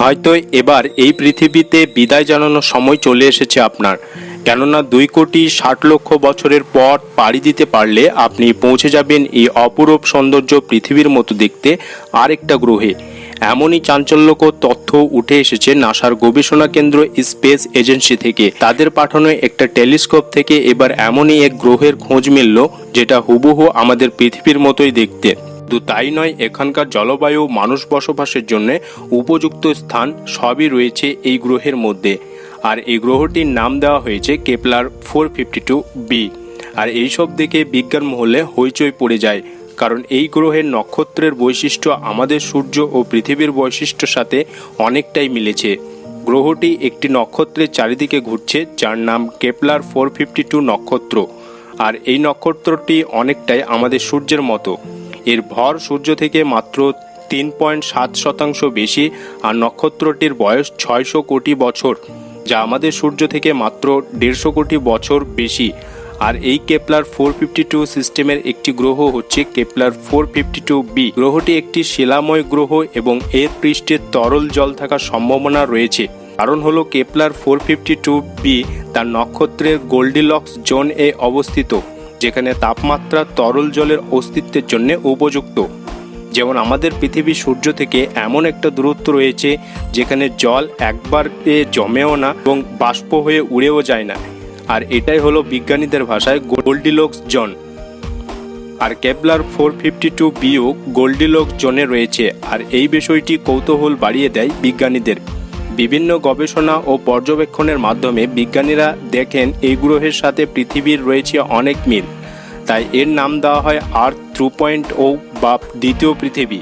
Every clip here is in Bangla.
হয়তো এবার এই পৃথিবীতে বিদায় জানানোর সময় চলে এসেছে আপনার, কেননা 2,60,00,000 বছরের পর পাড়ি দিতে পারলে আপনি পৌঁছে যাবেন এই অপরূপ সৌন্দর্য পৃথিবীর মতো দেখতে আরেকটা গ্রহে। এমনই চাঞ্চল্যকর তথ্য উঠে এসেছে নাসার গবেষণা কেন্দ্র স্পেস এজেন্সি থেকে। তাদের পাঠানো একটা টেলিস্কোপ থেকে এবার এমনই এক গ্রহের খোঁজ মিলল যেটা হুবহু আমাদের পৃথিবীর মতোই দেখতে। শুধু তাই নয়, এখানকার জলবায়ু, মানুষ বসবাসের জন্য উপযুক্ত স্থান সবই রয়েছে এই গ্রহের মধ্যে। আর এই গ্রহটির নাম দেওয়া হয়েছে কেপলার 452b। আর এইসব দেখে বিজ্ঞান মহলে হইচই পড়ে যায়, কারণ এই গ্রহের নক্ষত্রের বৈশিষ্ট্য আমাদের সূর্য ও পৃথিবীর বৈশিষ্ট্যের সাথে অনেকটাই মিলেছে। গ্রহটি একটি নক্ষত্রের চারিদিকে ঘুরছে যার নাম কেপলার 452 নক্ষত্র। আর এই নক্ষত্রটি অনেকটাই আমাদের সূর্যের মতো। এর ভর সূর্য থেকে মাত্র 3.7% বেশি, আর নক্ষত্রটির বয়স 600 কোটি বছর, যা আমাদের সূর্য থেকে মাত্র 150 কোটি বছর বেশি। আর এই কেপলার 452 সিস্টেমের একটি গ্রহ হচ্ছে কেপলার 452b। গ্রহটি একটি শিলাময় গ্রহ এবং এর পৃষ্ঠে তরল জল থাকার সম্ভাবনা রয়েছে। কারণ হলো কেপলার 452b তার নক্ষত্রের গোল্ডিলক্স জোন এ অবস্থিত, যেখানে তাপমাত্রা তরল জলের অস্তিত্বের জন্য উপযুক্ত। যেমন আমাদের পৃথিবী সূর্য থেকে এমন একটা দূরত্ব রয়েছে যেখানে জল একবার জমেও না এবং বাষ্প হয়ে উড়েও যায় না। আর এটাই হলো বিজ্ঞানীদের ভাষায় গোল্ডিলক্স জোন। আর কেপলার 452bও গোল্ডিলক্স জোনে রয়েছে। আর এই বিষয়টি কৌতূহল বাড়িয়ে দেয় বিজ্ঞানীদের। বিভিন্ন গবেষণা ও পর্যবেক্ষণের মাধ্যমে বিজ্ঞানীরা দেখেন এই গ্রহের সাথে পৃথিবীর রয়েছে অনেক মিল। তাই এর নাম দেওয়া হয় আর্থ 2.0 বা দ্বিতীয় পৃথিবী।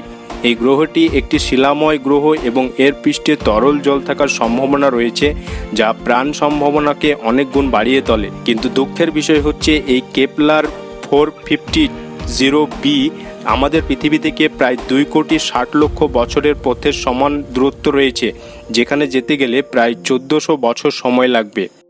এই গ্রহটি একটি শিলাময় গ্রহ এবং এর পৃষ্ঠে তরল জল থাকার সম্ভাবনা রয়েছে, যা প্রাণ সম্ভাবনাকে অনেক গুণ বাড়িয়ে তোলে। কিন্তু দুঃখের বিষয় হচ্ছে এই কেপলার 450b আমাদের পৃথিবী থেকে প্রায় 2,60,00,000 বছরের পথের সমান দূরত্ব রয়েছে, যেখানে যেতে গেলে প্রায় 1400 বছর সময় লাগবে।